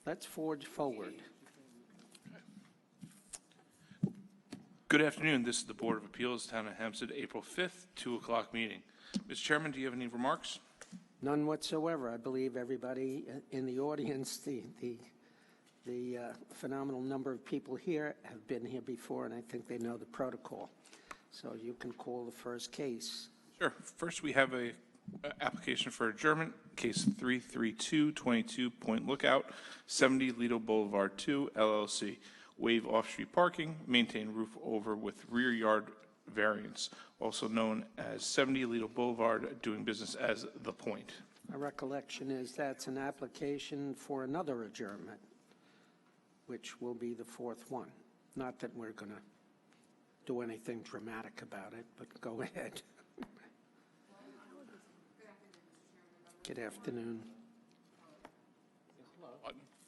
Let's forge forward. Good afternoon. This is the Board of Appeals, Town of Hempstead, April 5th, 2 o'clock meeting. Mr. Chairman, do you have any remarks? None whatsoever. I believe everybody in the audience, the phenomenal number of people here have been here before, and I think they know the protocol. So you can call the first case. Sure. First, we have a application for adjournment, case 33222 Point Lookout, 70 Lido Boulevard 2, LLC. Waive off-street parking, maintain roof over with rear yard variance, also known as 70 Lido Boulevard, doing business as The Point. My recollection is that's an application for another adjournment, which will be the fourth one. Not that we're going to do anything dramatic about it, but go ahead. Good afternoon.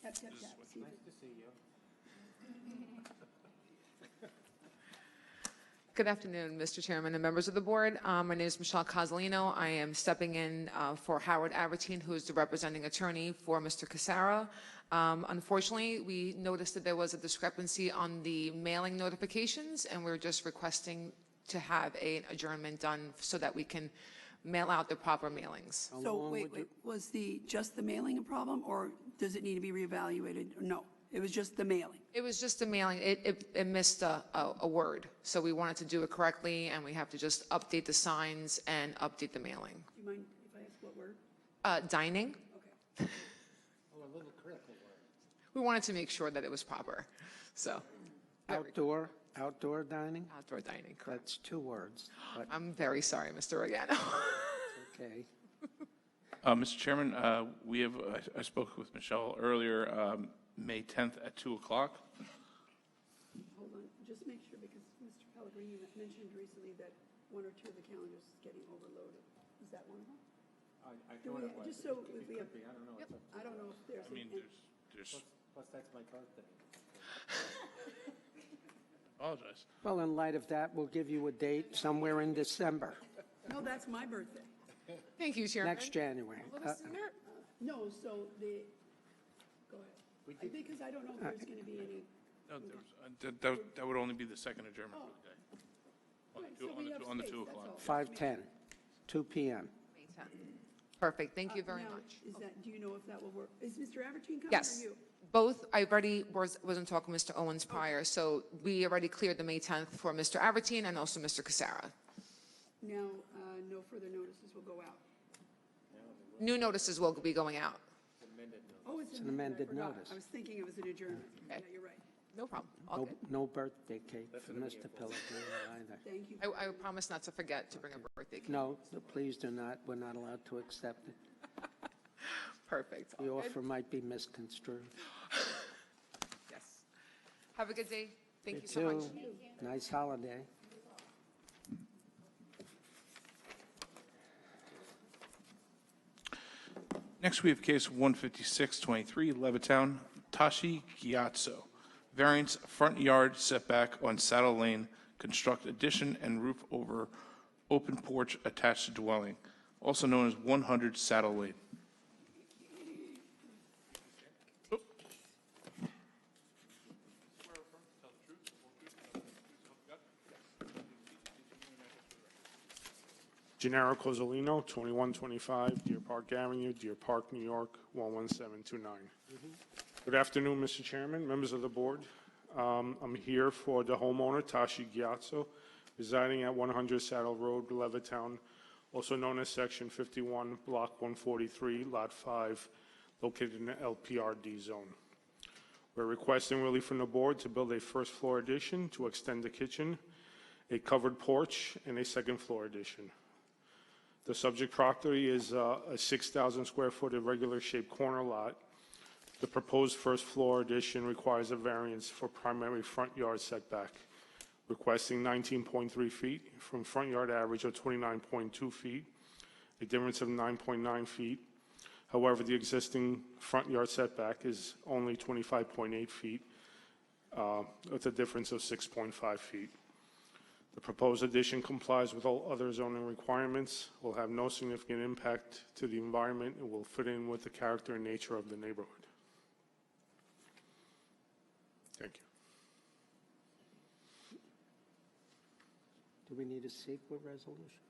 Nice to see you. Good afternoon, Mr. Chairman and members of the board. My name is Michelle Cozzolino. I am stepping in for Howard Avertine, who is the representing attorney for Mr. Casara. Unfortunately, we noticed that there was a discrepancy on the mailing notifications, and we're just requesting to have an adjournment done so that we can mail out the proper mailings. So wait, was just the mailing a problem, or does it need to be reevaluated? No, it was just the mailing. It was just the mailing. It missed a word, so we wanted to do it correctly, and we have to just update the signs and update the mailing. Do you mind if I ask what word? Dining. Okay. Oh, a little critical word. We wanted to make sure that it was proper. So Outdoor dining? outdoor dining, correct. That's 2 words, but I'm very sorry, Mr. Regano. it's okay. Mr. Chairman, I spoke with Michelle earlier, May 10th at 2 o'clock. Hold on, just make sure, because Mr. Pellegrini mentioned recently that 1 or 2 of the calendars is getting overloaded. Is that one of them? I thought it was. Just so It we have, could be. I don't know. Yep. I don't know if there's. I mean, there's Plus, that's my birthday. apologize. Well, in light of that, we'll give you a date somewhere in December, No, that's my birthday. Thank you, Chairman. next January. A little sooner? No, so go ahead. Because I don't know if there's going to be any. No, that would only be the second adjournment for the day. Right, so we have On the space, 2 that's o'clock. all. 5:10, 2 p.m. May 10th. Perfect. Thank you very Now, much. do you know if that will work? Is Mr. Avertine coming, Yes. or you? Both, I already wasn't talking to Mr. Owens prior, so we already cleared the May 10th for Mr. Avertine and also Mr. Casara. Now, no further notices will go out. New notices will be going out. Oh, it's an amended I forgot. notice. I was thinking it was an adjournment. Yeah, you're right. No problem. All good. No birthday cake for Mr. Pellegrini either. Thank you. I promise not to forget to bring a birthday cake. No, please do not. We're not allowed to accept it. Perfect. The All good? offer might be misconstrued. Yes. Have a good day. Thank you so too. much. Nice holiday. Next, we have case 15623, Levittown, Tashi Gyatso. Variance front yard setback on Saddle Lane, construct addition and roof over open porch attached to dwelling, also known as 100 Saddle Lane. Gennaro Cozzolino, 2125 Deer Park Avenue, Deer Park, New York, 11729. Good afternoon, Mr. Chairman, members of the board. I'm here for the homeowner, Tashi Gyatso, residing at 100 Saddle Road, Levittown, also known as Section 51, Block 143, Lot 5, located in the LPRD zone. We're requesting relief from the board to build a first floor addition to extend the kitchen, a covered porch, and a second floor addition. The subject property is a 6,000 square foot irregular shaped corner lot. The proposed first floor addition requires a variance for primary front yard setback, requesting 19.3 feet from front yard average of 29.2 feet, a difference of 9.9 feet. However, the existing front yard setback is only 25.8 feet, with a difference of 6.5 feet. The proposed addition complies with all other zoning requirements, will have no significant impact to the environment, and will fit in with the character and nature of the neighborhood. we need a sequel resolution?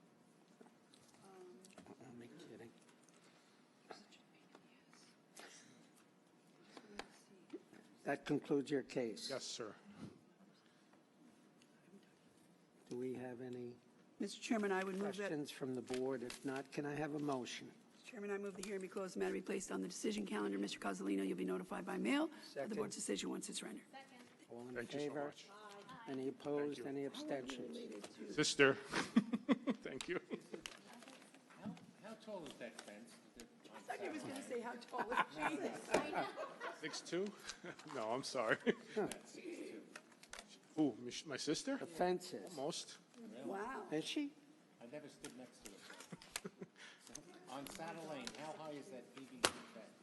I'm kidding. That concludes your case. Yes, sir. Do we have any Mr. Chairman, I would move that, questions from the board? If not, can I have a motion? Mr. Chairman, I move the hearing be closed, the matter be placed on the decision calendar. Mr. Cozzolino, you'll be notified by mail of Second. the board's decision once it's rendered. All in Thank you so favor? much. Any opposed? Any abstentions? Sister, thank you. How tall is that fence? I thought he was going to say how tall is Jesus. 6'2"? No, I'm sorry. Ooh, my sister? The fences. Almost. Wow. Is she? I never stood next to it. On Saddle Lane, how high is that PVC fence?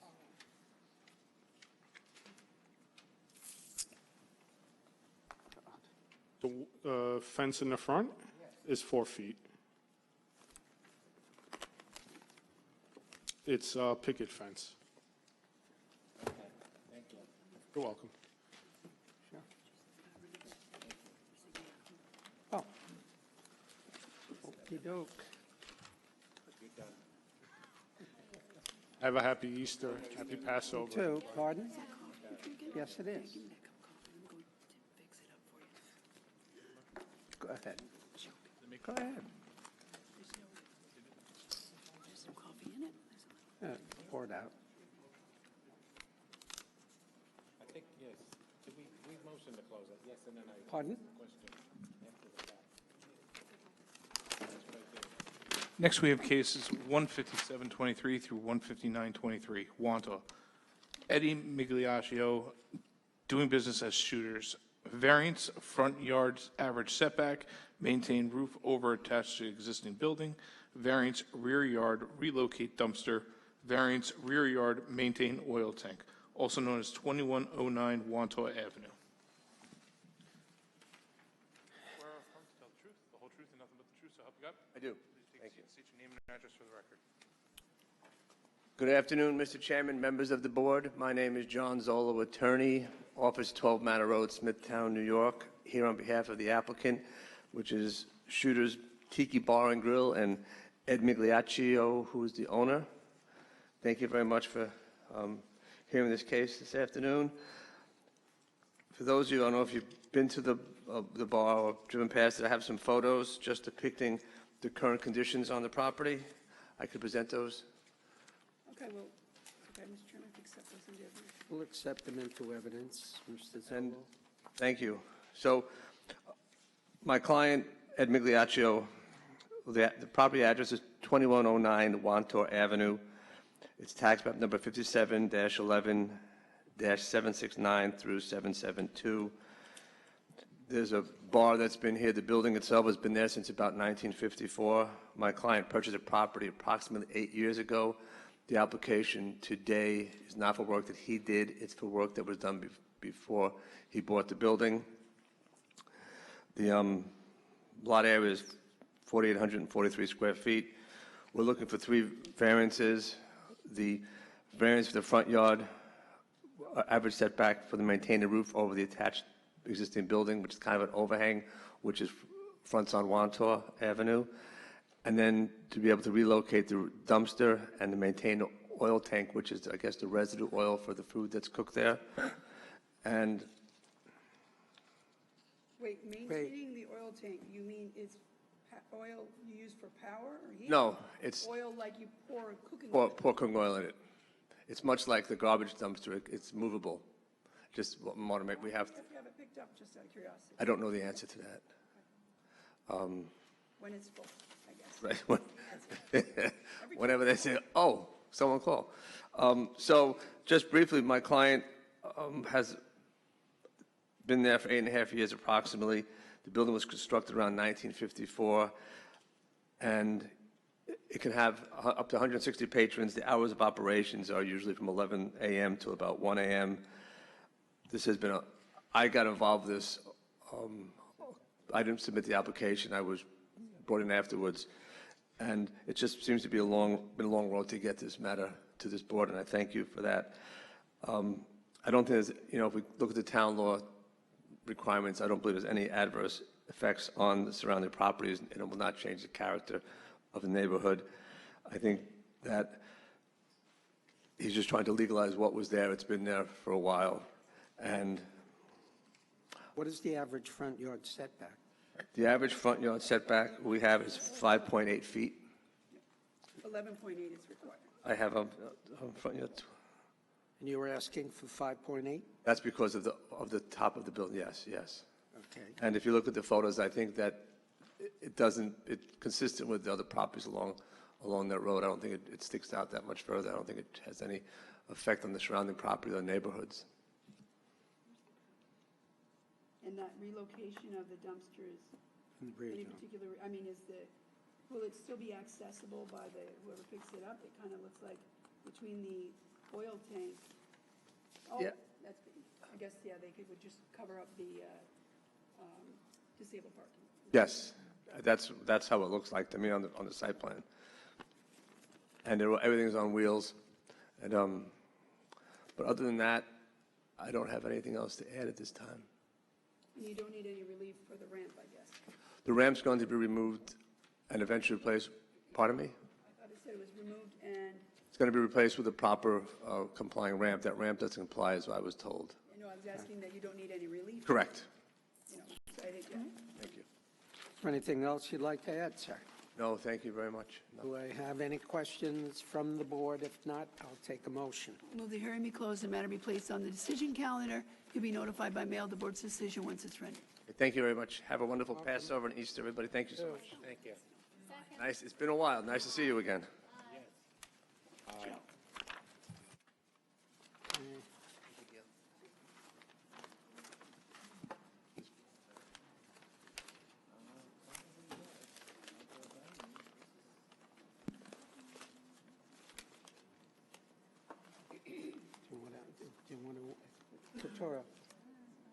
The fence in the front is 4 feet. It's a picket fence. Okay, thank you. You're welcome. Sure. Oh. Okey-doke. Have a happy Easter, happy Passover. Two, pardon? Yes, it is. Go ahead. Go ahead. There's some coffee in it. Pour it out. I think, yes. Did we motion to close it? Yes, and then I. Pardon? Question after the fact. That's right there. Next, we have cases 15723 through 15923. Wanta. Eddie Migliaccio, doing business as Shooters. Variance, front yard average setback, maintain roof over attached to existing building. Variance, rear yard relocate dumpster. Variance, rear yard maintain oil tank, also known as 2109 Wanta Avenue. Swear or affirm to tell the truth, the whole truth, and nothing but the truth, so help you God? I do. Please Thank you. state your name and address for the record. Good afternoon, Mr. Chairman, members of the board. My name is John Zolo, attorney, Office 12 Manor Road, Smithtown, New York, here on behalf of the applicant, which is Shooter's Tiki Bar and Grill, and Ed Migliaccio, who is the owner. Thank you very much for hearing this case this afternoon. For those of you, I don't know if you've been to the bar or driven past it, I have some photos just depicting the current conditions on the property. I could present those. Okay, well, okay, Mr. Chairman, I accept those into evidence. We'll accept them into evidence, Mr. And Zolo. thank you. So my client, Ed Migliaccio, the property address is 2109 Wantor Avenue. It's tax map number 57-11-769 through 772. There's a bar that's been here. The building itself has been there since about 1954. My client purchased a property approximately 8 years ago. The application today is not for work that he did. It's for work that was done before he bought the building. The lot area is 4,843 square feet. We're looking for 3 variances. The variance for the front yard, average setback for the maintained roof over the attached existing building, which is kind of an overhang, which is fronts on Wantor Avenue. And then to be able to relocate the dumpster and to maintain the oil tank, which is, I guess, the residue oil for the food that's cooked there. And Wait, maintaining the oil tank, you mean it's oil you use for power or heat? no, it's Oil like you pour cooking pour oil? cooking oil in it. It's much like the garbage dumpster. It's movable. Just want to make, we have, You have to have it picked up, just out of curiosity, I don't know the answer to that. when it's full, I guess. Right. Whenever they say, oh, someone call. So just briefly, my client has been there for 8.5 years approximately. The building was constructed around 1954, and it can have up to 160 patrons. The hours of operations are usually from 11 a.m. to about 1 a.m. This has been I got involved with this. I didn't submit the application. I was brought in afterwards. And it just seems to be been a long road to get this matter to this board, and I thank you for that. I don't think there's, if we look at the town law requirements, I don't believe there's any adverse effects on the surrounding properties, and it will not change the character of the neighborhood. I think that he's just trying to legalize what was there. It's been there for a while. And What is the average front yard setback? the average front yard setback we have is 5.8 feet. 11.8 is required. I have a front yard. And you were asking for 5.8? That's because of the top of the building, yes, yes. Okay. And if you look at the photos, I think that it's consistent with the other properties along that road. I don't think it sticks out that much further. I don't think it has any effect on the surrounding property or neighborhoods. And that relocation of the dumpsters, In the rear any yard. particular, I mean, will it still be accessible by whoever picks it up? It kind of looks like between the oil tank. Oh, Yeah. that's, I guess, yeah, would just cover up the disabled parking. Yes, that's how it looks like to me on the site plan. And everything's on wheels. And, but other than that, I don't have anything else to add at this time. And you don't need any relief for the ramp, I guess. The ramp's going to be removed and eventually replaced, pardon me? I thought it said it was removed and, It's going to be replaced with a proper complying ramp. That ramp doesn't comply, as I was told. you know, I was asking that you don't need any relief. Correct. You know, so I think, yeah. Thank you. Is there anything else you'd like to add, sir? No, thank you very much. No. Do I have any questions from the board? If not, I'll take a motion. Move the hearing be closed, the matter be placed on the decision calendar. You'll be notified by mail the board's decision once it's ready. Thank you very much. Have a wonderful Passover and Easter, everybody. Thank you so much. Thank you. Nice. It's been a while. Nice to see you again.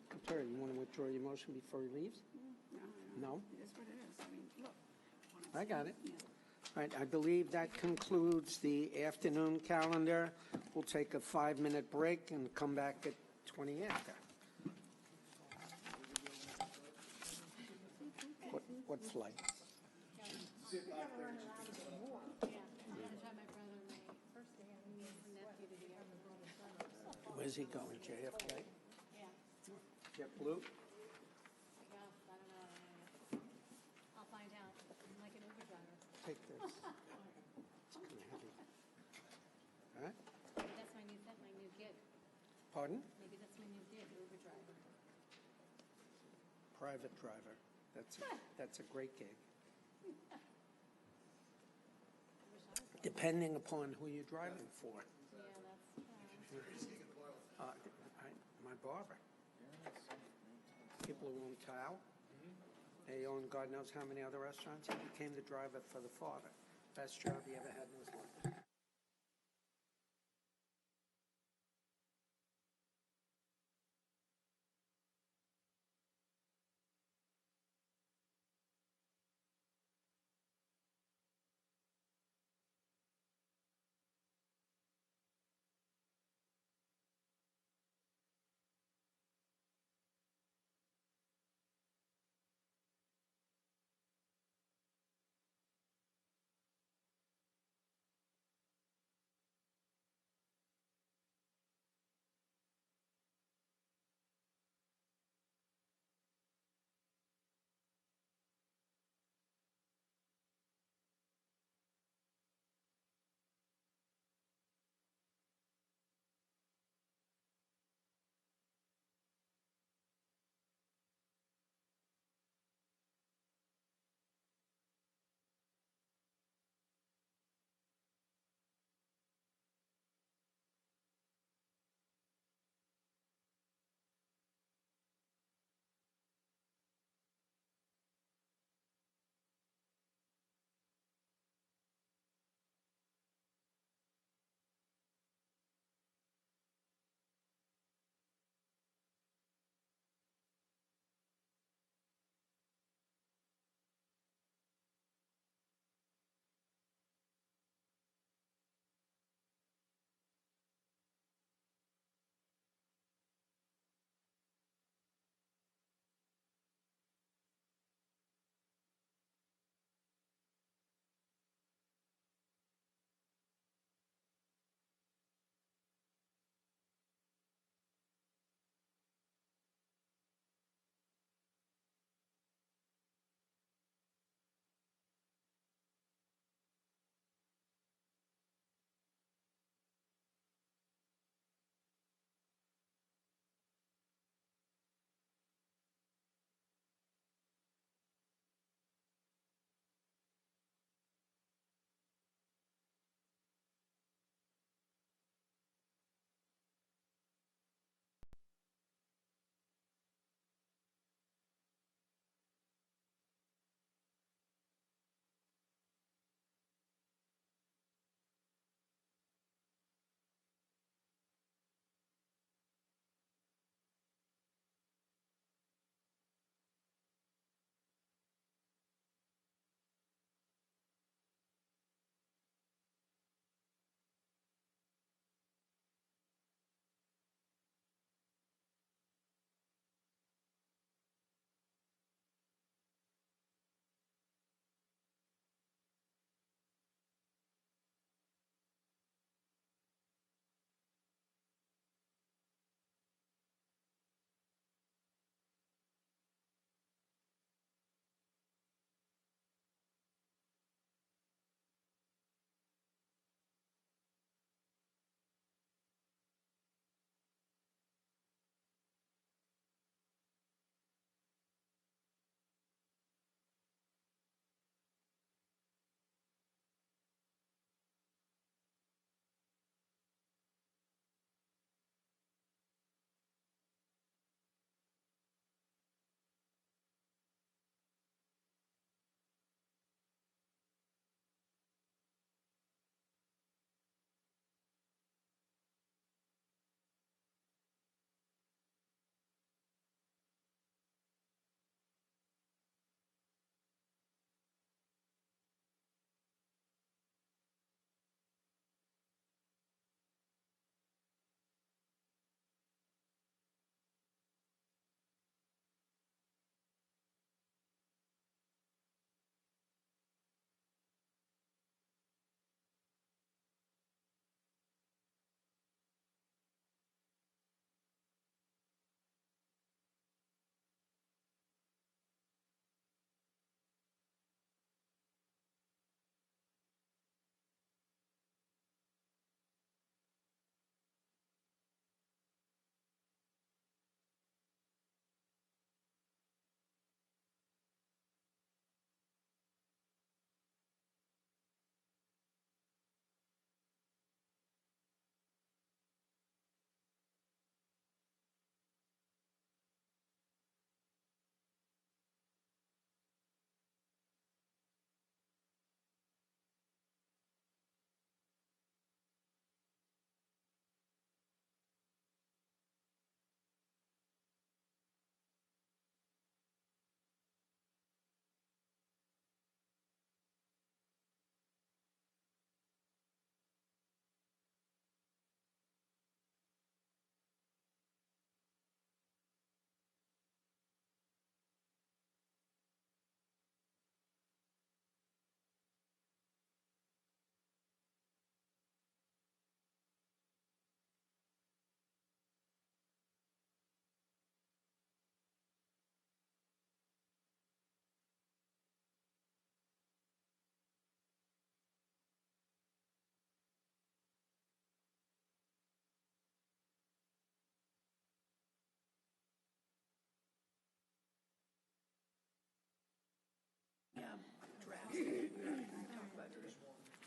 Katura, you want to withdraw your motion before he leaves? No? It is what it is. I mean, look. I got it. All right, I believe that concludes the afternoon calendar. We'll take a 5-minute break and come back at 20 after. What's light? Where's he going, JFK? Yeah. JetBlue? I'll find out. I'm like an Uber driver. Take this. It's kind of heavy. All right, Maybe that's my new gig. pardon? Maybe that's my new gig, Uber driver. Private driver. That's a great gig. Depending upon who you're driving for. Yeah, that's, My barber. People who own Tao. They own God knows how many other restaurants. He became the driver for the father. Best job he ever had in his life.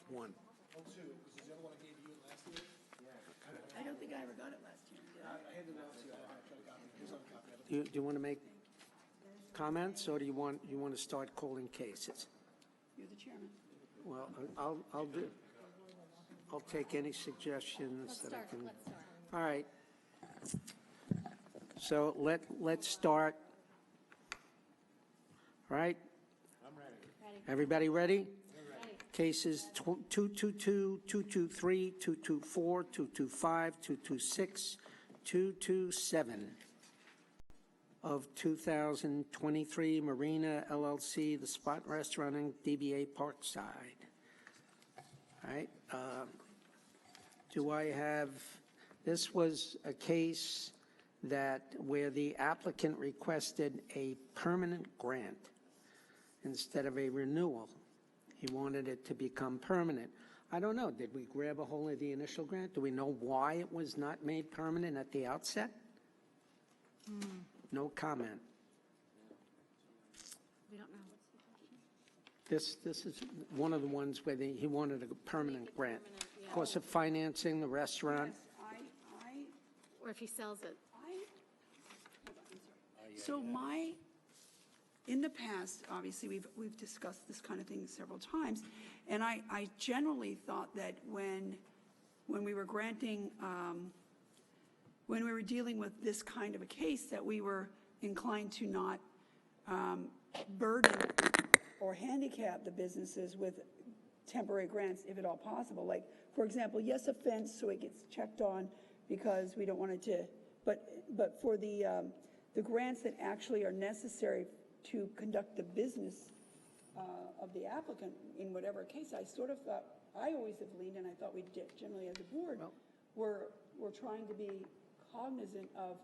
one. I don't think I ever got it last year. Do you want to make comments, or do you want to start calling cases? You're the chairman. Well, I'll take any suggestions that I can. Let's start. All right. So let's start. All right? Ready? Everybody ready? Ready. Cases 222, 223, 224, 225, 226, 227 of 2023 Marina LLC, The Spot Restaurant and DBA Parkside. All right. Do I have, this was a case where the applicant requested a permanent grant instead of a renewal. He wanted it to become permanent. I don't know, did we grab a hold of the initial grant? Do we know why it was not made permanent at the outset? No comment. We don't know. This is one of the ones where he wanted a permanent grant. permanent, yeah. Cost of financing the restaurant. Yes, Or if he sells it. hold on, I'm sorry. So in the past, obviously, we've discussed this kind of thing several times, and I generally thought that when we were granting, when we were dealing with this kind of a case, that we were inclined to not burden or handicap the businesses with temporary grants, if at all possible. Like, for example, yes, a fence, so it gets checked on because we don't want it to, but for the grants that actually are necessary to conduct the business of the applicant in whatever case, I sort of thought, I always have leaned, and I thought we did generally as a board, we're trying to be cognizant of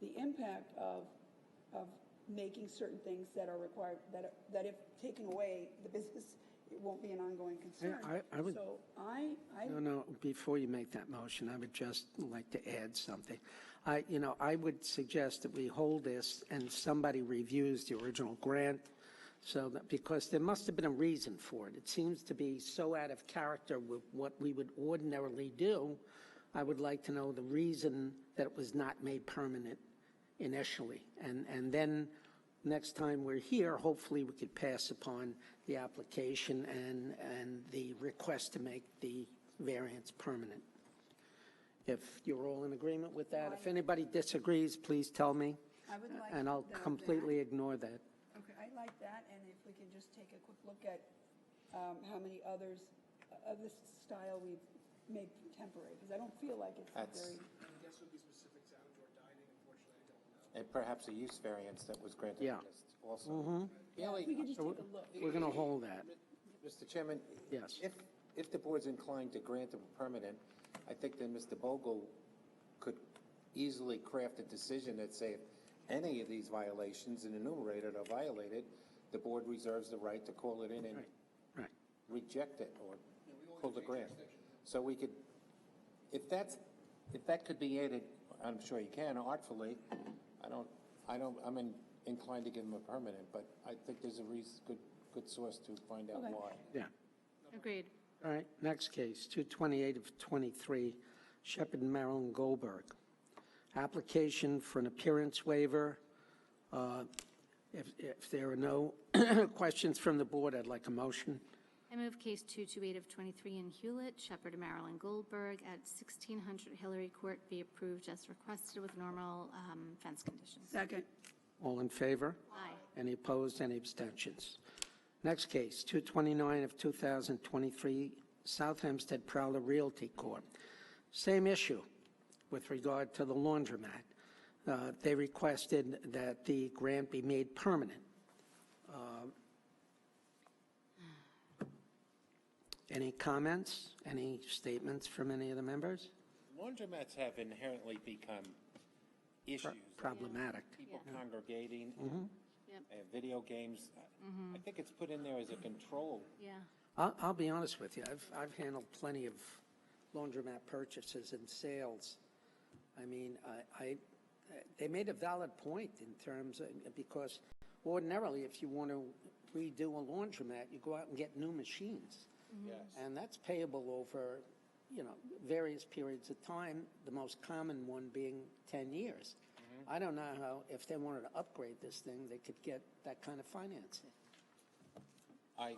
the impact of making certain things that are required, that if taken away, the business, it won't be an ongoing concern. I would- So No, before you make that motion, I would just like to add something. I would suggest that we hold this and somebody reviews the original grant, so that, because there must have been a reason for it. It seems to be so out of character with what we would ordinarily do. I would like to know the reason that it was not made permanent initially. And then next time we're here, hopefully we could pass upon the application and the request to make the variance permanent. If you're all in agreement with that, if anybody disagrees, please tell me, I would like and I'll that. completely ignore that. Okay, I like that, and if we can just take a quick look at how many others of this style we've made temporary, because I don't feel like it's That's- very, And perhaps a use variance that was granted Yeah. also. Bailey, we can just take a look. We're going to hold that. Mr. Chairman? Yes. If the board's inclined to grant them permanent, I think then Mr. Bogle could easily craft a decision that say if any of these violations and enumerated are violated, the board reserves the right to call it in and Right. reject it or pull the grant. So we could, if that could be added, I'm sure you can artfully, I'm inclined to give them a permanent, but I think there's a good source to find out Okay. why. Yeah. Agreed. All right, next case, 228 of 23, Shepard and Marilyn Goldberg. Application for an appearance waiver. If there are no questions from the board, I'd like a motion. I move case 228 of 23 in Hewlett, Shepherd and Marilyn Goldberg at 1600 Hillary Court be approved as requested with normal fence conditions. Second. All in favor? Aye. Any opposed, any abstentions? Next case, 229 of 2023, South Hempstead Prowler Realty Corp. Same issue with regard to the laundromat. They requested that the grant be made permanent. Any comments, any statements from any of the members? Laundromats have inherently become issues. Problematic. People congregating, Yep. and video games. I think it's put in there as a control. Yeah. I'll be honest with you, I've handled plenty of laundromat purchases and sales. I mean, they made a valid point in terms of, because ordinarily, if you want to redo a laundromat, you go out and get new machines. Yes. And that's payable over, various periods of time, the most common one being 10 years. I don't know how, if they wanted to upgrade this thing, they could get that kind of financing. I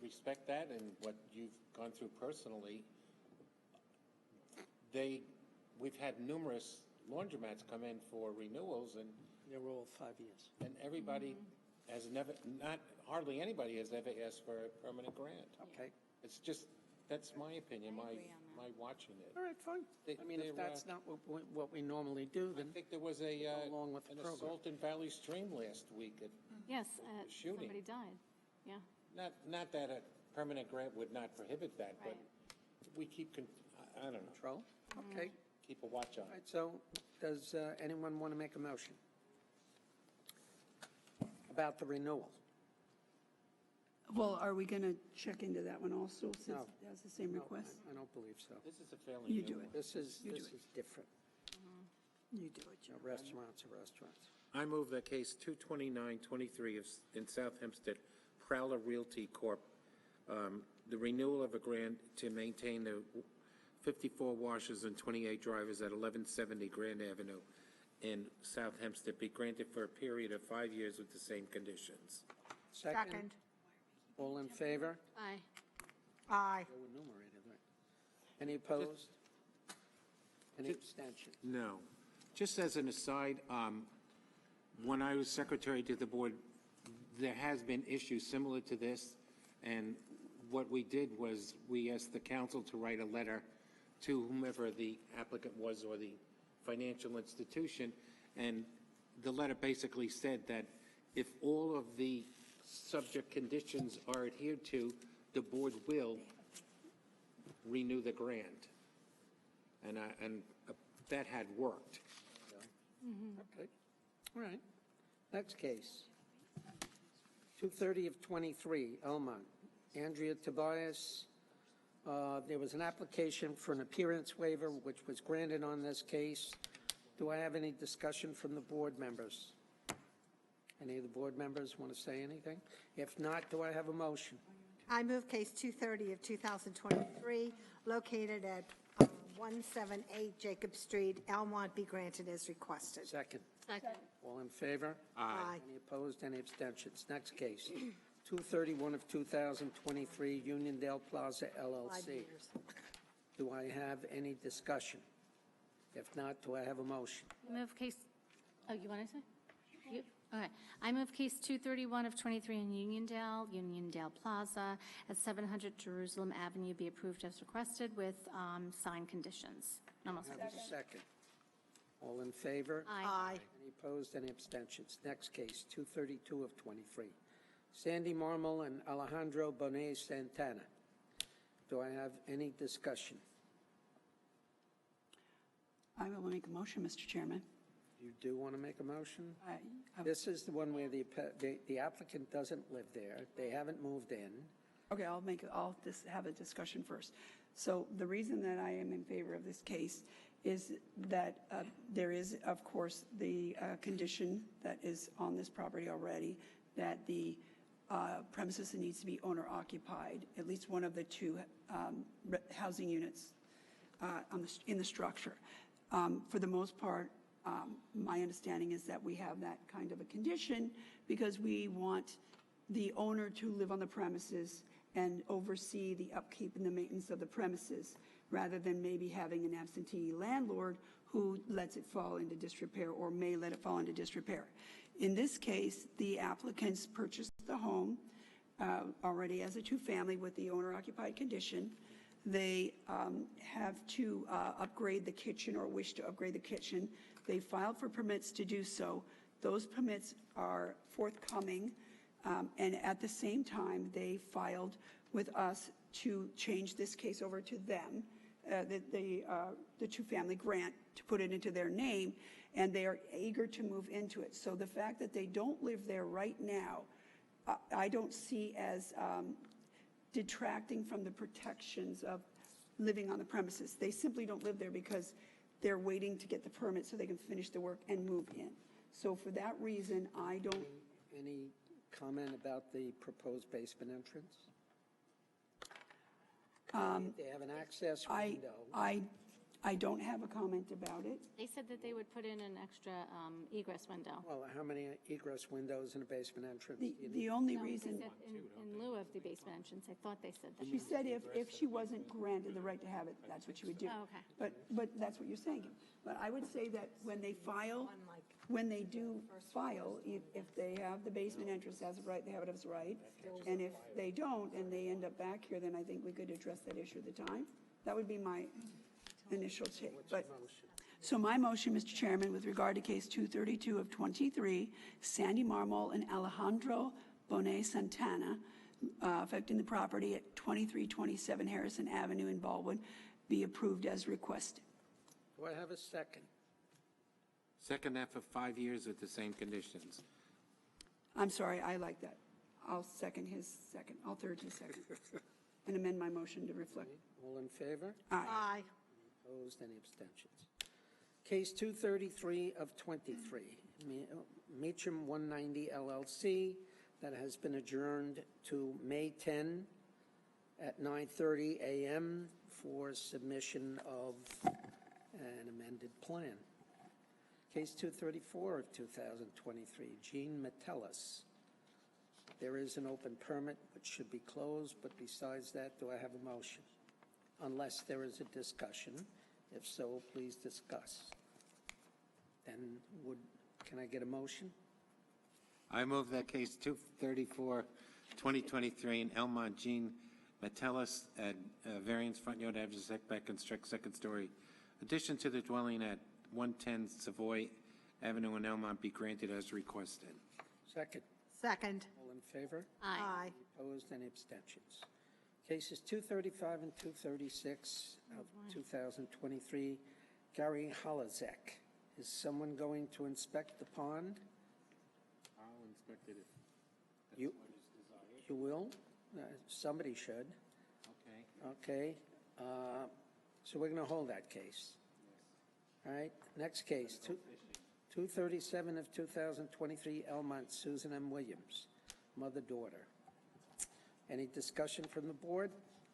respect that and what you've gone through personally. We've had numerous laundromats come in for renewals, and They're all 5 years. everybody has never, hardly anybody has ever asked for a permanent grant. Okay, It's just, that's my opinion, my watching it. all right, fine. They- I mean, if they're, that's not what we normally do, I then think there was along with the an program. assault in Valley Stream last week. Yes, Shooting. somebody died. Yeah. Not that a permanent grant would not prohibit that, but Right. we keep, I don't know, control. Okay, keep a watch on all it. right, so does anyone want to make a motion about the renewal? Well, are we going to check into that one also, since No. it has the same No, request? I don't believe so. This is a fairly You new do one. it. This is You do different. You do it, Joe. Restaurants are restaurants. I move that case 22923 in South Hempstead, Prowler Realty Corp., the renewal of a grant to maintain the 54 washers and 28 drivers at 1170 Grand Avenue in South Hempstead be granted for a period of 5 years with the same conditions. Second. All in favor? Aye. Aye. Go enumerated, right. Any opposed? Any abstention? No. Just as an aside, when I was secretary to the board, there has been issues similar to this, and what we did was we asked the council to write a letter to whomever the applicant was or the financial institution, and the letter basically said that if all of the subject conditions are adhered to, the board will renew the grant. And that had worked. Okay, all right. Next case. 230 of 23, Elmont. Andrea Tobias. There was an application for an appearance waiver, which was granted on this case. Do I have any discussion from the board members? Any of the board members want to say anything? If not, do I have a motion? I move case 230 of 2023, located at 178 Jacob Street, Elmont, be granted as requested. Second. Second. All in favor? Aye. Any opposed, any abstentions? Next case, 231 of 2023, Uniondale Plaza 5 LLC. years. Do I have any discussion? If not, do I have a motion? I move case, oh, you want to say? You? Okay. I move case 231 of 23 in Uniondale Plaza at 700 Jerusalem Avenue be approved as requested with signed conditions. Almost. Have a second. All in favor? Aye. Any opposed, any abstentions? Next case, 232 of 23, Sandy Marmol and Alejandro Bonet Santana. Do I have any discussion? I will make a motion, Mr. Chairman. You do want to make a motion? I- This is the one where the applicant doesn't live there. They haven't moved in. Okay, I'll just have a discussion first. So the reason that I am in favor of this case is that there is, of course, the condition that is on this property already, that the premises needs to be owner occupied, at least one of the two housing units in the structure. For the most part, my understanding is that we have that kind of a condition because we want the owner to live on the premises and oversee the upkeep and the maintenance of the premises, rather than maybe having an absentee landlord who lets it fall into disrepair or may let it fall into disrepair. In this case, the applicants purchased the home already as a two-family with the owner-occupied condition. They have to upgrade the kitchen or wish to upgrade the kitchen. They filed for permits to do so. Those permits are forthcoming, and at the same time, they filed with us to change this case over to them, the two-family grant, to put it into their name, and they are eager to move into it. So the fact that they don't live there right now, I don't see as detracting from the protections of living on the premises. They simply don't live there because they're waiting to get the permit so they can finish the work and move in. So for that reason, I don't, Any comment about the proposed basement entrance? They have an access I, window. I don't have a comment about it. They said that they would put in an extra egress window. Well, how many egress windows in a basement entrance? do you need? The only No, they reason, said in lieu of the basement entrance. I thought they said that. she said if she wasn't granted the right to have it, that's what she would do. Oh, okay. But that's what you're saying. But I would say that when they file, when they do file, if they have the basement entrance as of right, they have it as right. And if they don't, and they end up back here, then I think we could address that issue at the time. That would be my initial take. But, so my motion, Mr. Chairman, with regard to case 232 of 23, Sandy Marmol and Alejandro Bonet Santana, affecting the property at 2327 Harrison Avenue in Baldwin, be approved as requested. Do I have a second? Second that for 5 years with the same conditions. I'm sorry, I like that. I'll second his second. I'll third his second. And amend my motion to reflect. All in favor? Aye. Aye. Opposed, any abstentions? Case 233 of 23, Meacham 190 LLC, that has been adjourned to May 10 at 9:30 a.m. for submission of an amended plan. Case 234 of 2023, Gene Metellus. There is an open permit which should be closed, but besides that, do I have a motion? Unless there is a discussion. If so, please discuss. Then can I get a motion? I move that case 234, 2023 in Elmont, Gene Metellus at variance front yard average setback construct second story. Addition to the dwelling at 110 Savoy Avenue in Elmont be granted as requested. Second. Second. All in favor? Aye. Opposed, any abstentions? Cases 235 and 236 of 2023, Gary Holozek. Is someone going to inspect the pond? I'll inspect it if You will? Somebody should. okay. Okay. So we're going to hold that case. All right. Next case, 237 of 2023, Elmont, Susan M. Williams, mother-daughter. Any discussion from the board?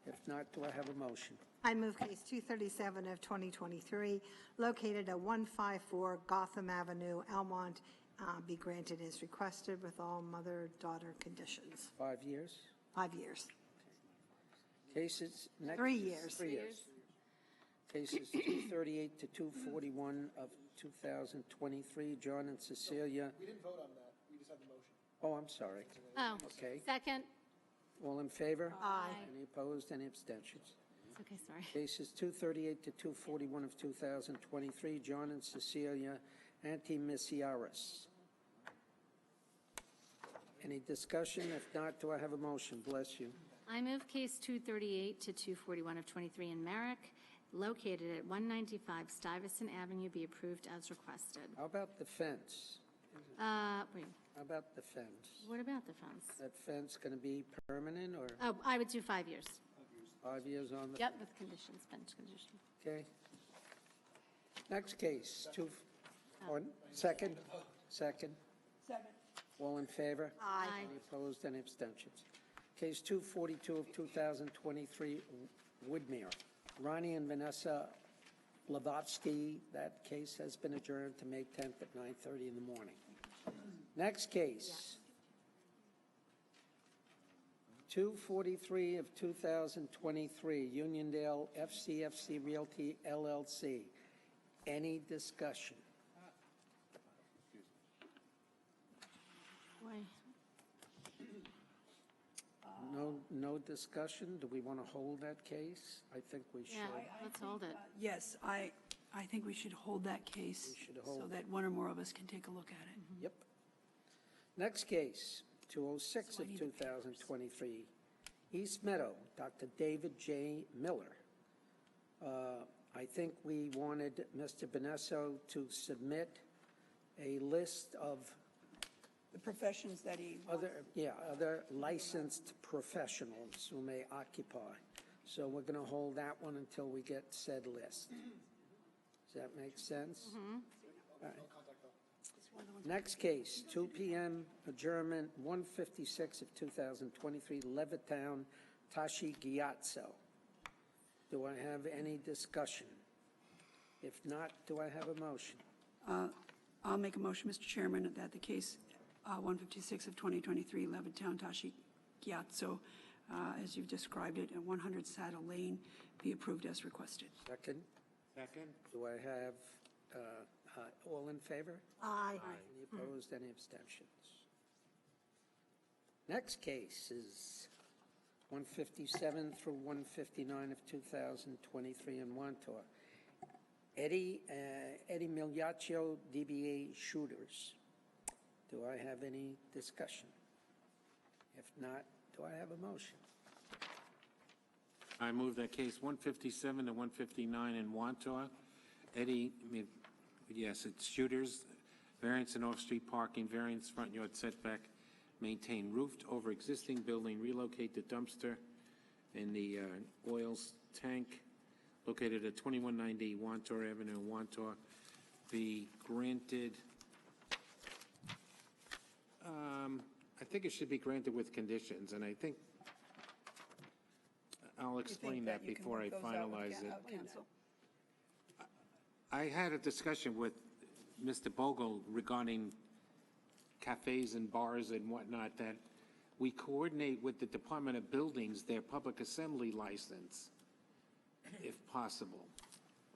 If not, do I have a motion? I move case 237 of 2023, located at 154 Gotham Avenue, Elmont, be granted as requested with all mother-daughter conditions. 5 years? 5 years. Cases next. 3 years. 3 years. Cases 238 to 241 of 2023, John and Cecilia. We didn't vote on that. We just had the motion. Oh, I'm sorry. Oh, Okay. second. All in favor? Aye. Any opposed? Any abstentions? Okay, sorry. Cases 238 to 241 of 2023, John and Cecilia Antimisiaris. Any discussion? If not, do I have a motion? Bless you. I move case 238 to 241 of 23 in Merrick, located at 195 Stuyvesant Avenue, be approved as requested. How about the fence? Wait, How about the fence? what about the fence? That fence going to be permanent or Oh, I would do 5 years. 5 years on the? Yep, with conditions, bench condition. Okay. Next case, second? Second. Second. All in favor? Aye. Any opposed, any abstentions? Case 242 of 2023, Woodmere. Ronnie and Vanessa Blavatsky, that case has been adjourned to May 10th at 9:30 in the morning. Next case, 243 of 2023, Uniondale FCFC Realty LLC. Any discussion? Why? No discussion? Do we want to hold that case? I think we should. Yeah, let's hold it. Yes, I think we should hold that case We should so hold that one or more of us can take a look at it. Yep. Next case, 206 of 2023, East Meadow, Dr. David J. Miller. I think we wanted Mr. Benesso to submit a list of The professions that he wants. other licensed professionals who may occupy. So we're going to hold that one until we get said list. Does that make sense? All right. Next case, 2 p.m. adjournment, 156 of 2023, Levittown, Tashi Gyatso. Do I have any discussion? If not, do I have a motion? I'll make a motion, Mr. Chairman, that the case 156 of 2023, Levittown Tashi Gyatso, as you've described it, at 100 Saddle Lane, be approved as requested. Second? Second? Do I have, all in favor? Aye. Any opposed, any abstentions? Next case is 157 through 159 of 2023 in Wantor. Eddie Migliaccio, DBA Shooters. Do I have any discussion? If not, do I have a motion? I move that case 157 to 159 in Wantor. Eddie, yes, it's Shooters, variance in off-street parking, variance front yard setback, maintain roofed over existing building, relocate the dumpster in the oils tank located at 2190 Wantor Avenue, Wantor, be granted. I think it should be granted with conditions, and I think I'll explain that before I finalize it. Council? I had a discussion with Mr. Bogle regarding cafes and bars and whatnot, that we coordinate with the Department of Buildings, their public assembly license, if possible.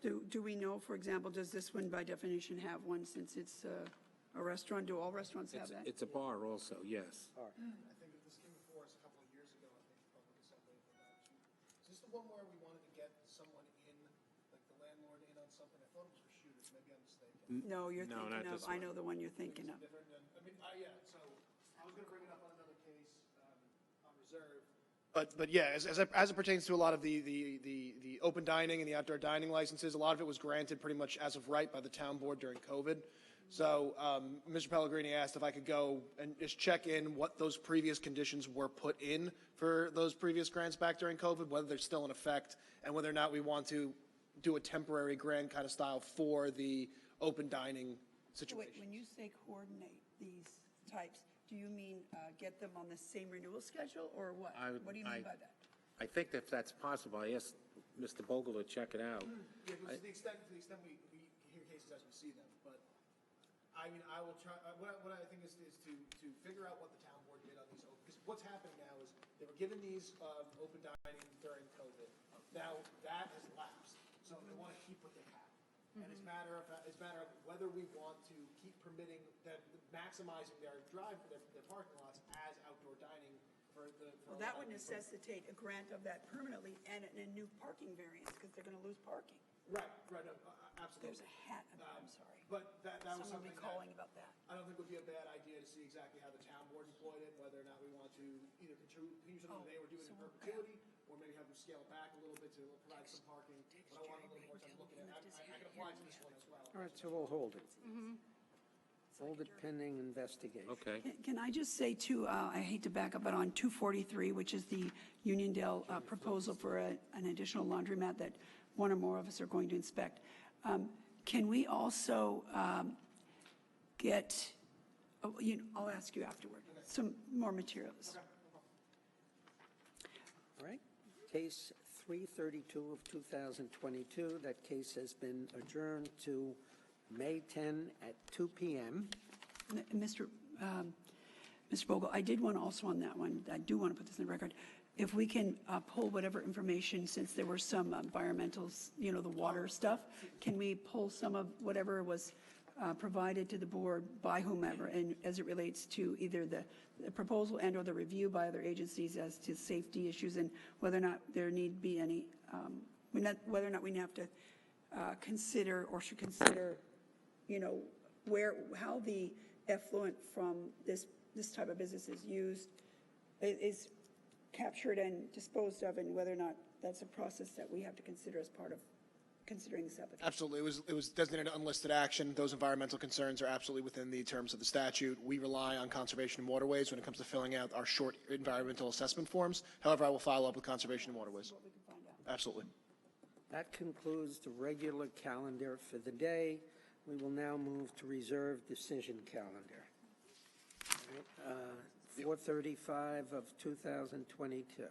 Do we know, for example, does this one by definition have one since it's a restaurant? Do all restaurants have that? It's a bar also, yes. I think this came before us a couple of years ago, I think, Public Assembly. Is this the one where we wanted to get someone in, like the landlord in on something? I thought it was for Shooters, maybe I'm mistaken. No, you're No, thinking not of, this I one. know the one you're thinking of. Different than, I mean, yeah, so I was going to bring it up on another case on reserve. But yeah, as it pertains to a lot of the open dining and the outdoor dining licenses, a lot of it was granted pretty much as of right by the town board during COVID. So Mr. Pellegrini asked if I could go and just check in what those previous conditions were put in for those previous grants back during COVID, whether they're still in effect, and whether or not we want to do a temporary grant kind of style for the open dining situation. Wait, when you say coordinate these types, do you mean get them on the same renewal schedule, or what? What do you mean by that? I think if that's possible, I asked Mr. Bogle to check it out. Yeah, to the extent we hear cases as we see them, but I mean, I will try, what I think is to figure out what the town board did on these, because what's happening now is they were given these open dining during COVID. Now, that has lapsed, so they want to keep what they have. And it's a matter of whether we want to keep permitting them, maximizing their parking lots as outdoor dining for the. Well, that would necessitate a grant of that permanently and a new parking variance, because they're going to lose parking. Right, no, absolutely. There's a hat, I'm sorry. But that was Someone will something be calling about that. I don't think would be a bad idea to see exactly how the town board employed it, whether or not we want to either continue something they were doing in perpetuity, or maybe have them scale it back a little bit to provide some parking. But I want a little more time looking at it. I can apply to this one as well. All right, so we'll hold it. Hold it pending investigation. Okay. Can I just say too, I hate to back up, but on 243, which is the Uniondale proposal for an additional laundromat that one or more of us are going to inspect, can we also get, I'll ask you afterward, some more materials. All right, case 332 of 2022, that case has been adjourned to May 10 at 2 p.m. Mr. Bogle, I did want also on that one, I do want to put this in the record, if we can pull whatever information, since there were some environmentals, the water stuff, can we pull some of whatever was provided to the board by whomever, and as it relates to either the proposal and or the review by other agencies as to safety issues, and whether or not there need be any, whether or not we have to consider or should consider, how the effluent from this type of business is used, is captured and disposed of, and whether or not that's a process that we have to consider as part of considering this application. Absolutely. It was designated unlisted action. Those environmental concerns are absolutely within the terms of the statute. We rely on Conservation and Waterways when it comes to filling out our short environmental assessment forms. However, I will follow up with Conservation and Waterways. What we can find out. Absolutely. That concludes the regular calendar for the day. We will now move to reserved decision calendar. 435 of 2022.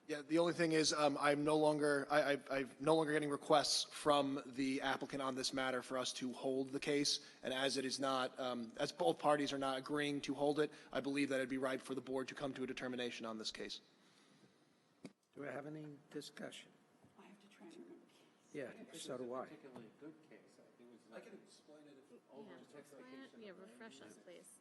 Yeah, the only thing is, I'm no longer, I'm no longer getting requests from the applicant on this matter for us to hold the case, and as it is not, as both parties are not agreeing to hold it, I believe that it'd be right for the board to come to a determination on this case. Do I have any discussion? I have to try and remember. Yeah, so do I. Particularly good case. I can explain it if. Yeah, refresh us, please.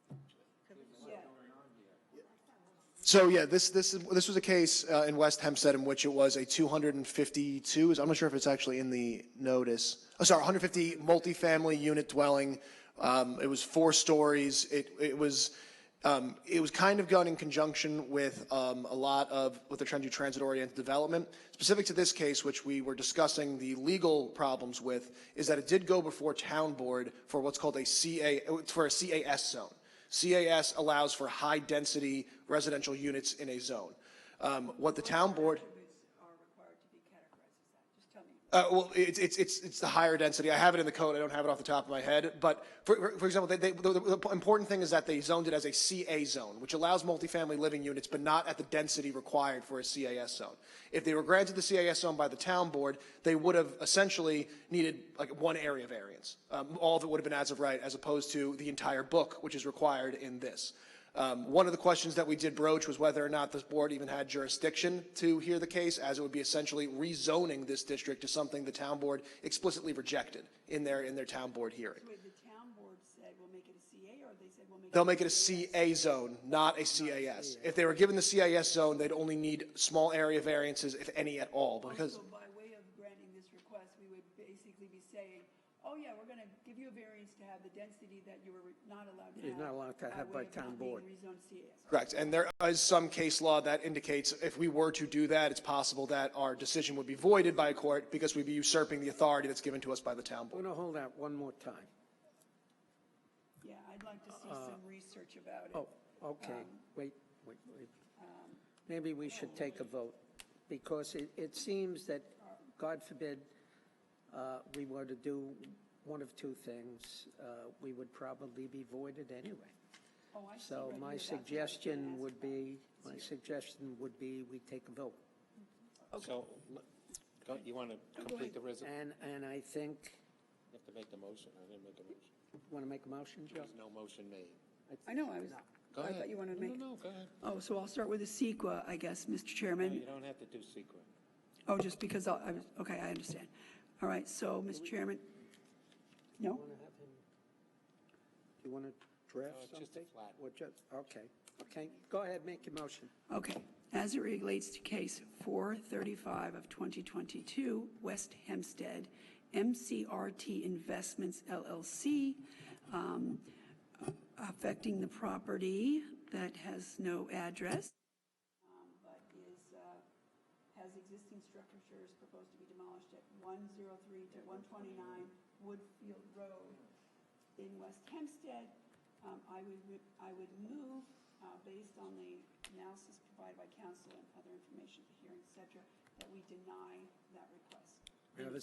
So yeah, this was a case in West Hempstead in which it was a 252. I'm not sure if it's actually in the notice. Oh, sorry, 150 multifamily unit dwelling. It was 4 stories. It was kind of done in conjunction with a lot of what they're trying to do, transit-oriented development. Specific to this case, which we were discussing the legal problems with, is that it did go before town board for what's called a CAS zone. CAS allows for high-density residential units in a zone. What the town board... Are required to be categorized as that? Just tell me. Well, it's the higher density. I have it in the code. I don't have it off the top of my head. But for example, the important thing is that they zoned it as a CA zone, which allows multifamily living units, but not at the density required for a CAS zone. If they were granted the CAS zone by the town board, they would have essentially needed like one area variance. All of it would have been as of right, as opposed to the entire book, which is required in this. One of the questions that we did broach was whether or not this board even had jurisdiction to hear the case, as it would be essentially rezoning this district to something the town board explicitly rejected in their town board hearing. Wait, the town board said we'll make it a CA, or they said we'll make it? They'll make it a CA zone, not a CAS. If they were given the CAS zone, they'd only need small area variances, if any at all, because... So by way of granting this request, we would basically be saying, oh yeah, we're going to give you a variance to have the density that you were not allowed to have. You're not allowed to have by town board. Correct, and there is some case law that indicates if we were to do that, it's possible that our decision would be voided by a court because we'd be usurping the authority that's given to us by the town I'm board. going to hold that one more time. Yeah, I'd like to see some research about it. Oh, okay, wait. Maybe we should take a vote, because it seems that, God forbid, we were to do one of 2 things, we would probably be voided anyway. Oh, I see So right my here. That's what I was suggestion gonna ask would about. be we take a vote. So, you want to complete the resolution? And I think, You have to make the motion. I didn't make a motion. want to make a motion, Joe? There's no motion made. I know, I was, Go I ahead. thought you wanted to make. No, go ahead. Oh, so I'll start with the CEQA, I guess, Mr. No, Chairman. you don't have to do secret. Oh, just because okay, I understand. All right, so, Mr. Chairman? No? Do you want to draft No, it's something? just a flat. Or okay, go ahead, make your motion. Okay. As it relates to case 435 of 2022, West Hempstead, MCRT Investments LLC, affecting the property that has no address, but has existing structures proposed to be demolished at 103 to 129 Woodfield Road in West Hempstead. I would move, based on the analysis provided by counsel and other information, the hearing, et cetera, that we deny that request. We have a